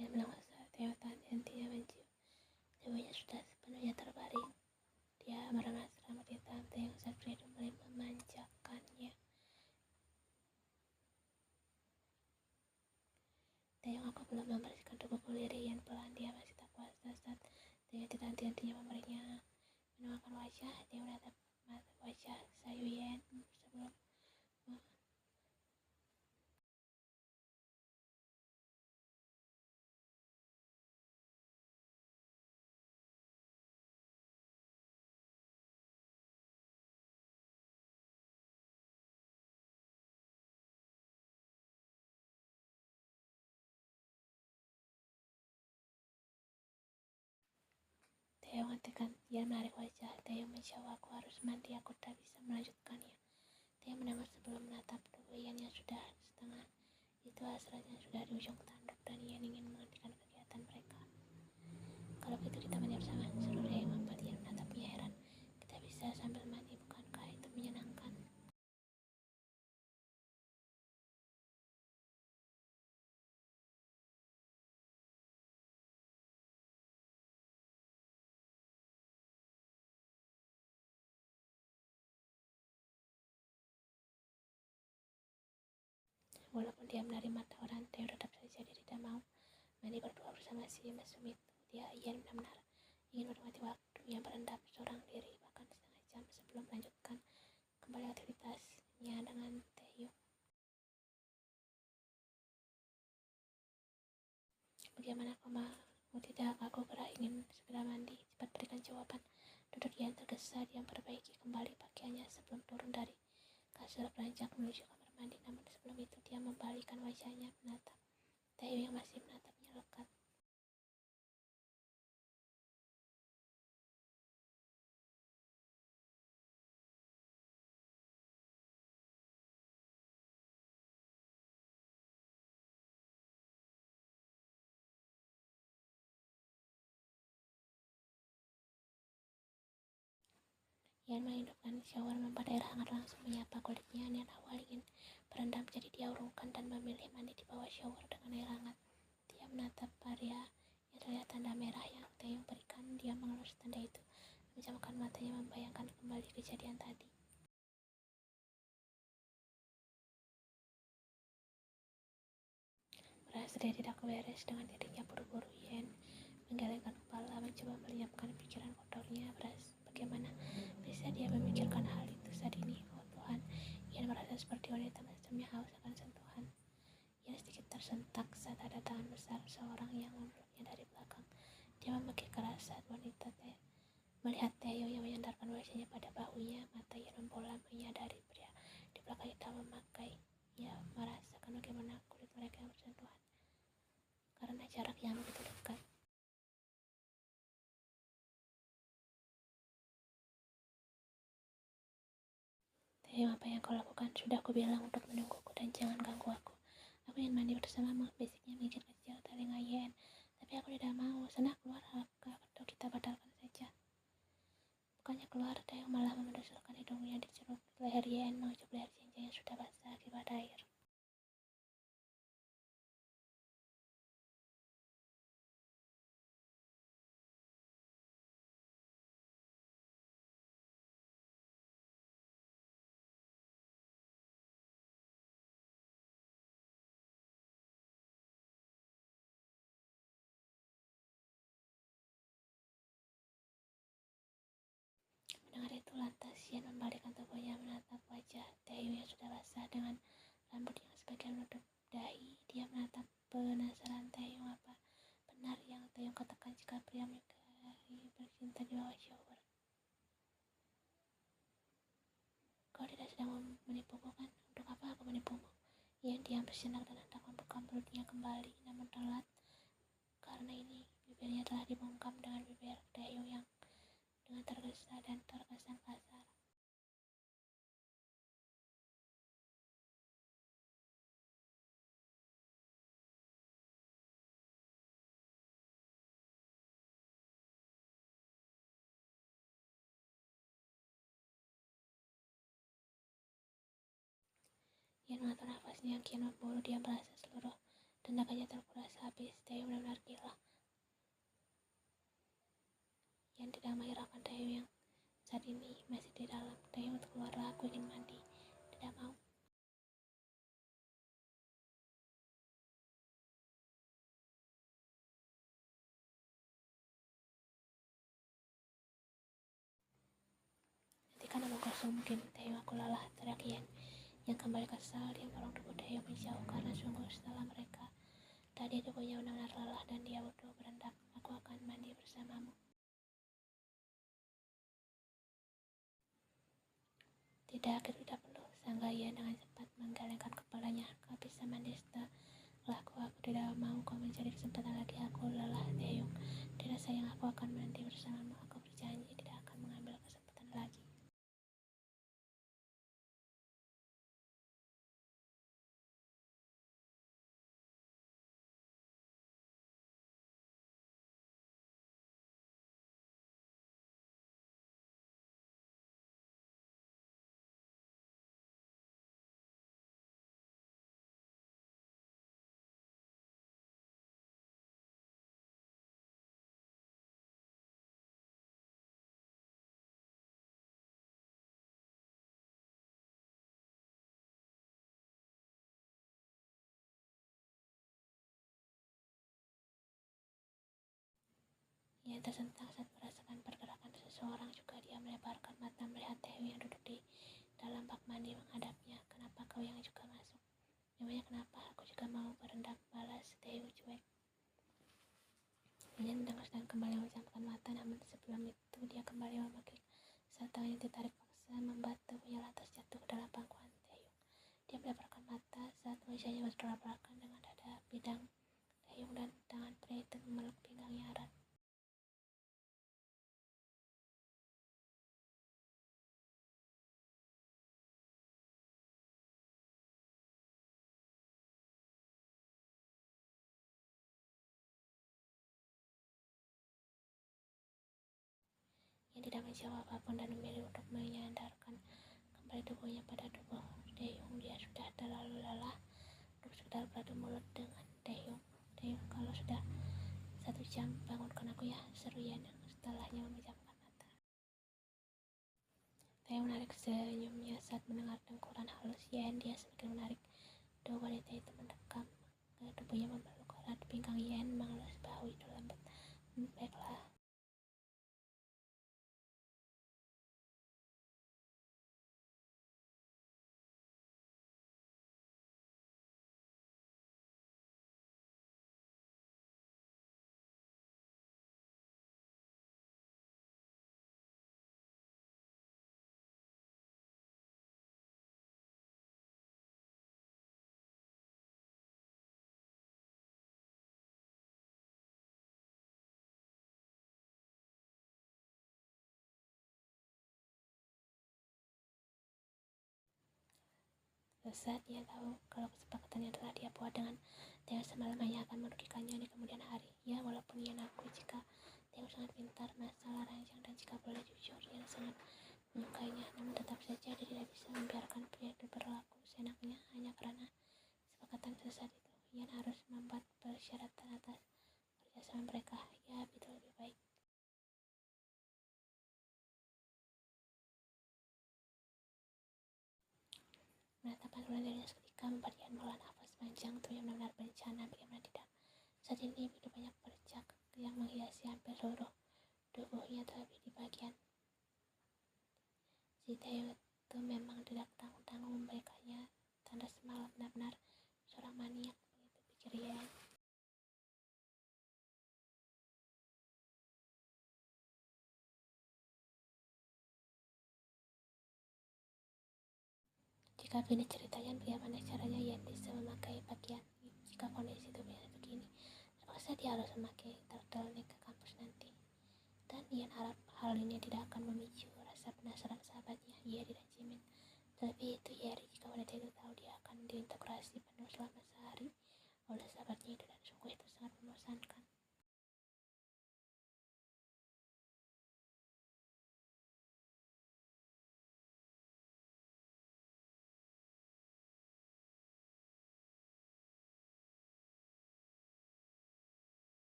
Ia melangkah saat Theo hentinya mencium. Tubuhnya sudah sepenuhnya terbaring. Dia meremas rambut hitam Theo saat Fredo mulai memanjakannya. Theo, aku belum membersihkan tubuhku, Lirian pelan. Dia masih tak kuasa saat Theo tidak henti-hentinya memberinya. Menolakkan wajah, Theo menatap wajah Sayuyen sebelum Theo menghentikan. Dia menarik wajah. Theo menjawab, aku harus mandi, aku tak bisa melanjutkannya. Theo mendengar sebelum menatap tubuh Ian yang sudah setengah. Itu hasratnya sudah di ujung tanduk dan Ian ingin menghentikan kegiatan mereka. Kalau begitu kita mandi bersama, seluruh Theo membuat Ian menatapnya heran. Kita bisa sambil mandi, bukankah itu menyenangkan? Walaupun dia menerima tawaran, Theo tetap saja dia tidak mau mandi berdua bersama si mesum itu. Ian benar-benar ingin menikmati waktu yang berendam seorang diri, bahkan setengah jam sebelum melanjutkan kembali aktivitasnya dengan Theo. Bagaimana kamu tidak? Aku gerak ingin segera mandi. Cepat berikan jawaban. Duduk Ian tergesa. Dia memperbaiki kembali pakaiannya sebelum turun dari kasur beranjak menuju kamar mandi. Namun sebelum itu dia membalikkan wajahnya menatap Theo yang masih menatapnya lekat. Ian menghidupkan shower, membuat air hangat langsung menyapa kulitnya. Niat awal ingin berendam jadi dia urungkan dan memilih mandi di bawah shower dengan air hangat. Dia menatap area yang terlihat tanda merah yang Theo berikan. Dia mengelus tanda itu, menjamkan matanya membayangkan kembali kejadian tadi. Merasa dia tidak beres dengan dirinya buru-buru, Ian menggelengkan kepala, mencoba melenyapkan pikiran kotornya. Bagaimana bisa dia memikirkan hal itu saat ini? Oh Tuhan, Ian merasa seperti wanita mesumnya haus akan sentuhan. Ian sedikit tersentak saat ada tangan besar seorang yang memeluknya dari belakang. Dia memekik keras saat wanita melihat Theo yang menyandarkan wajahnya pada bahunya. Mata Ian membola menyadari pria di belakang itu memakai. Ia merasakan bagaimana kulit mereka yang bersentuhan karena jarak yang begitu dekat. Theo, apa yang kau lakukan? Sudah aku bilang untuk menungguku dan jangan ganggu aku. Aku ingin mandi bersamamu, bisiknya menggigit kecil telinga Yen. Tapi aku tidak mau. Sana keluar, atau kita batalkan saja. Bukannya keluar, Theo malah mendusurkan hidungnya di ceruk leher Yen, mengucap leher cincin yang sudah basah akibat air. Mendengar itu lantas Yen membalikkan tubuhnya menatap wajah Theo yang sudah basah dengan rambut yang sebagian menutup dahi. Dia menatap penasaran Theo, apa benar yang Theo katakan jika pria menyukai bercinta di bawah shower? Kau tidak sedang menipuku kan? Untuk apa aku menipumu? Ian diam sejenak dan hendak membuka mulutnya kembali, namun telat. Karena ini bibirnya telah dibungkam dengan bibir Theo yang dengan tergesa dan terkesan kasar. Ian mengatur nafasnya yang kian memburu. Dia merasa seluruh Tenaganya terkuras habis. Taeyong benar-benar gila. Yang tidak menghiraukan Taeyong yang saat ini masih di dalam. Taeyong untuk keluarlah, aku ingin mandi. Tidak mau. Nanti kan aku kosong mungkin. Taeyong, aku lelah, teriak Yen. Yang kembali kesal, dia dorong tubuh Taeyong menjauh karena sungguh setelah mereka. Tadi tubuhnya benar-benar lelah dan dia butuh berendam. Aku akan mandi bersamamu. Tidak, itu tidak perlu. Sangga Yen dengan cepat menggelengkan kepalanya. Kau bisa mandi setelahku. Aku tidak mau kau mencari kesempatan lagi. Aku lelah, Taeyong. Tidak sayang, aku akan mandi bersamamu. Aku berjanji tidak akan mengambil kesempatan lagi. Ia tersentak saat merasakan pergerakan seseorang juga. Dia melebarkan mata melihat Taeyong yang duduk di dalam bak mandi menghadapnya. Kenapa kau yang juga masuk? Memangnya kenapa? Aku juga mau berendam, balas Taeyong cuek. Ia mendengar dan kembali memejamkan mata, namun sebelum itu dia kembali memegang saat tangannya ditarik paksa membuat tubuhnya lantas jatuh ke dalam pangkuan Taeyong. Dia melebarkan mata saat wajahnya bertabrakan dengan dada bidang Taeyong dan tangan pria itu memeluk pinggangnya erat. Yang tidak menjawab apapun dan memilih untuk menyandarkan kembali tubuhnya pada tubuh Taeyong. Dia sudah terlalu lelah untuk sekedar beradu mulut dengan Taeyong. Taeyong, kalau sudah 1 jam, bangunkan aku ya, seru Yen setelahnya memejamkan mata. Taeyong menarik senyumnya saat mendengar dengkuran halus Yen. Dia semakin menarik. Dua wanita itu mendekam ke tubuhnya, memeluk erat pinggang Yen, mengelus bahu itu lembut. Baiklah. Saat dia tahu kalau kesepakatannya telah dia buat dengan Taeyong semalam hanya akan merugikannya di kemudian hari. Ya, walaupun Yen akui jika Taeyong sangat pintar, masalah ranjang, dan jika boleh jujur, Yen sangat menyukainya, namun tetap saja dia tidak bisa membiarkan pria itu berlaku seenaknya hanya karena kesepakatan sesaat itu. Yen harus membuat persyaratan atas kerjasama mereka. Ya, itu lebih baik. Menatapkan bulan darinya seketika membuat Yen menghela nafas panjang. Itu yang benar-benar berencana, bagaimana tidak. Saat ini begitu banyak bercak yang menghiasi hampir seluruh tubuhnya, terlebih di bagian si Taeyong itu memang tidak tanggung-tanggung memberikannya tanda semalam. Benar-benar seorang maniak, begitu pikir Yen. Jika begini ceritanya, bagaimana caranya Yen bisa memakai pakaian jika kondisi tubuhnya begini? Terpaksa dia harus memakai turtleneck ke kampus nanti. Dan Yen harap hal ini tidak akan memicu rasa penasaran sahabatnya. Ia tidak jamin. Terlebih itu Yeri, jika wanita itu tahu dia akan diintegrasi penuh selama sehari oleh sahabatnya itu, dan sungguh itu sangat membosankan.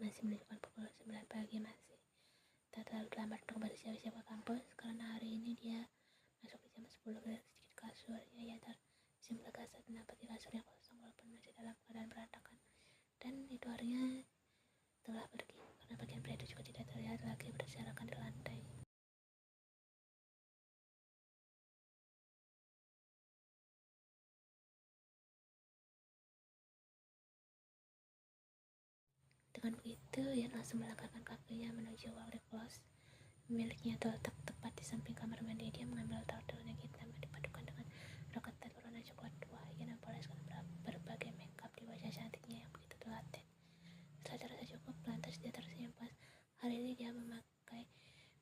masih menunjukkan pukul 9 pagi, masih tak terlalu terlambat untuk bersiap-siap ke kampus, karena hari ini dia masuk di jam 10 sedikit kasur. Ia tersenyum lega saat mendapati kasur yang kosong walaupun masih dalam keadaan berantakan. Dan itu harinya telah pergi, karena bagian pria itu juga tidak terlihat lagi berserakan di lantai. Dengan begitu, ia langsung melangkahkan kakinya menuju walk-in closet miliknya terletak tepat di samping kamar mandi. Dia mengambil turtleneck hitam yang dipadukan dengan roket berwarna coklat tua. Ia memoleskan berbagai makeup di wajah cantiknya yang begitu telaten. Setelah terasa cukup, lantas dia tersenyum puas. Hari ini dia memakai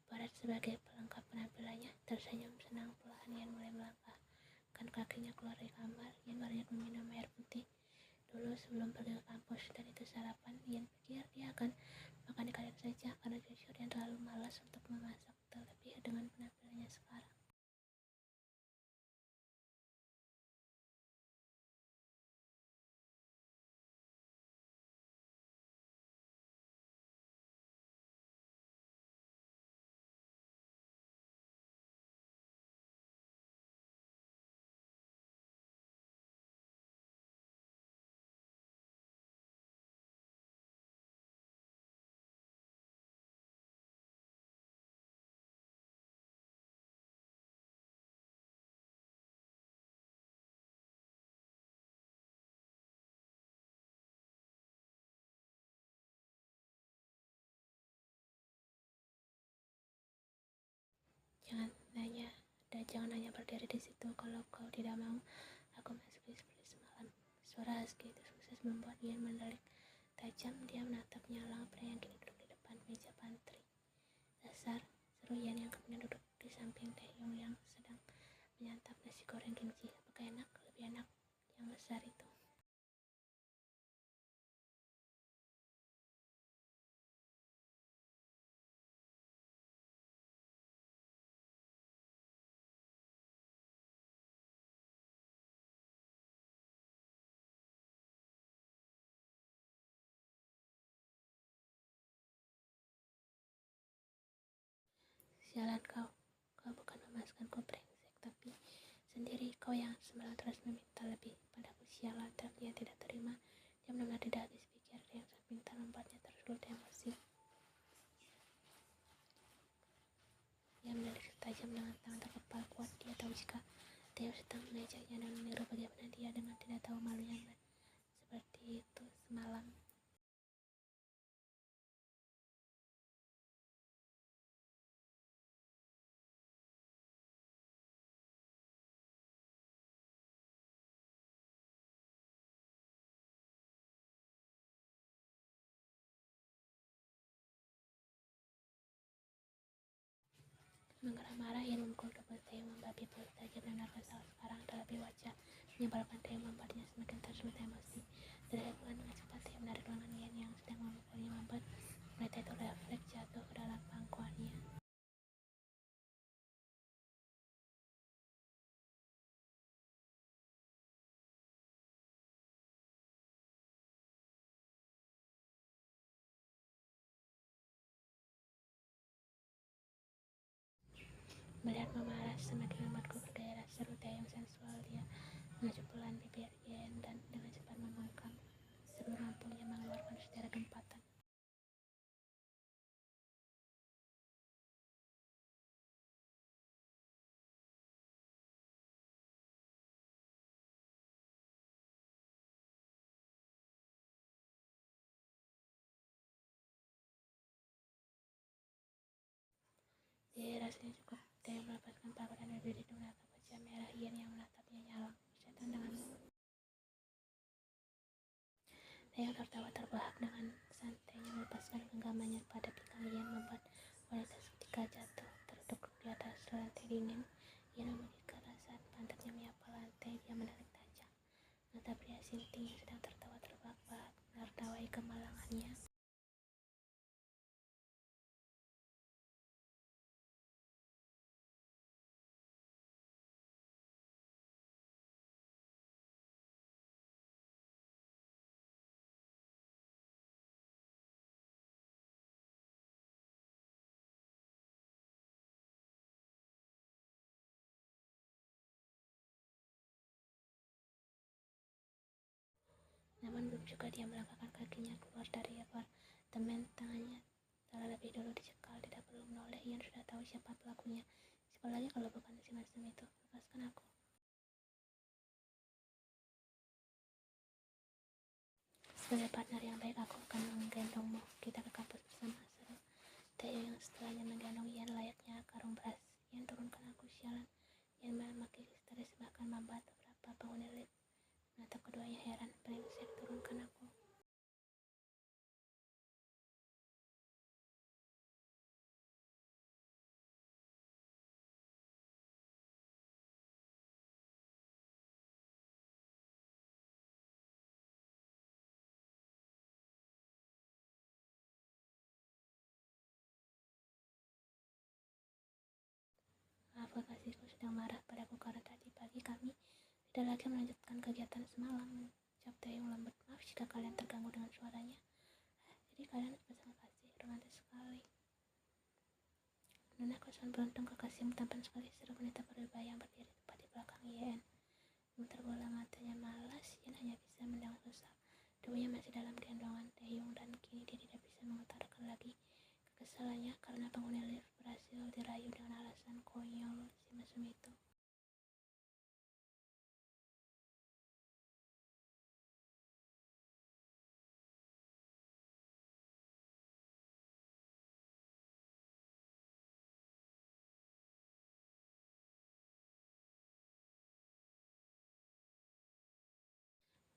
baret sebagai pelengkap penampilannya. Tersenyum senang, perlahan Ian mulai melangkahkan kakinya keluar dari kamar. Ian berniat meminum air putih dulu sebelum pergi ke kampus, dan itu sarapan. Ian pikir dia akan makan di kantin saja, karena jujur Ian terlalu malas untuk memasak, terlebih dengan penampilannya sekarang. Jangan hanya berdiri di situ. Kalau kau tidak mau, aku masuk seperti semalam. Suara husky itu sukses membuat Ian mendelik tajam. Dia menatapnya lampu yang kini duduk di depan meja pantry. Dasar, seru Ian yang kemudian duduk di samping Taehyung yang sedang menyantap nasi goreng kimchi. Apakah enak? Lebih enak yang besar itu. Sialan kau. Kau bukan memasukkanku brengsek, tapi sendiri kau yang semalam terus meminta lebih padaku. Sialan, tapi dia tidak terima. Dia benar-benar tidak habis pikir. Dia yang sangat pintar membuatnya tersulut emosi. Ia mendelik tajam dengan tangan terkepal kuat. Dia tahu jika Theo sedang mengejaknya dan meniru bagaimana dia dengan tidak tahu malunya seperti itu semalam. Menggerak marah, Ian memukul tubuh Theo, membabi mulut tajam dan nervous sekarang, terlebih wajah menyebalkan Theo membuatnya semakin tersulut emosi. Dari dengan cepat Theo menarik lengan Ian yang sedang memukulnya, membuat wanita itu refleks jatuh ke dalam pangkuannya. Melihat memarah semakin membuatku bergairah, seru Theo yang sensual. Dia mengacuk pelan bibir Ian dan dengan cepat membungkam sebelum ampulnya mengeluarkan sederet empatan. Rasanya cukup. Theo melepaskan paku dan berdiri di menatap wajah merah Ian yang menatapnya nyalang. Setan denganmu. Theo tertawa terbahak dengan santainya melepaskan genggamannya pada pinggang Ian, membuat wanita seketika jatuh terduduk di atas lantai dingin. Ian menggigit saat pantatnya menyapa lantai. Dia menarik tajam mata pria Sinting yang sedang tertawa terbahak-bahak menertawai kemalangannya. Namun belum juga dia melangkahkan kakinya keluar dari apartemen, tangannya telah lebih dulu dicekal. Tidak perlu menoleh, Ian sudah tahu siapa pelakunya. Siapa lagi kalau bukan si mesum itu? Lepaskan aku. Sebagai partner yang baik, aku akan menggendongmu. Kita ke kampus bersama, seru Taehyung yang setelahnya menggendong Ian layaknya karung beras. Ian, turunkan aku, sialan. Ian memaki histeris, bahkan membuat beberapa penghuni lift menatap keduanya heran. Brengsek, turunkan aku. Maaf, kekasihku sedang marah padaku karena tadi pagi kami tidak lagi melanjutkan kegiatan semalam. Ucap Taehyung lembut. Maaf jika kalian terganggu dengan suaranya. Jadi kalian sepasang kekasih, romantis sekali. Nona, kau sangat beruntung, kekasihmu tampan sekali, seru wanita berbahaya yang berdiri tepat di belakang Yen. Memutar bola matanya malas, Yen hanya bisa mendengar sesak. Tubuhnya masih dalam gendongan Taehyung dan kini dia tidak bisa mengutarakan lagi kekesalannya karena penghuni lift berhasil dirayu dengan alasan konyol si mesum itu.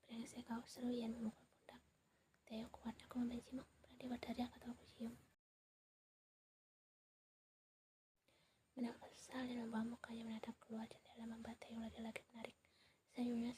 Brengsek kau, seru Yen memukul pundak Taehyung kuat. Aku membencimu, berani berteriak atau aku cium. Mendapat kesal dan membawa mukanya menatap keluar jendela membuat Taehyung lagi-lagi menarik senyumnya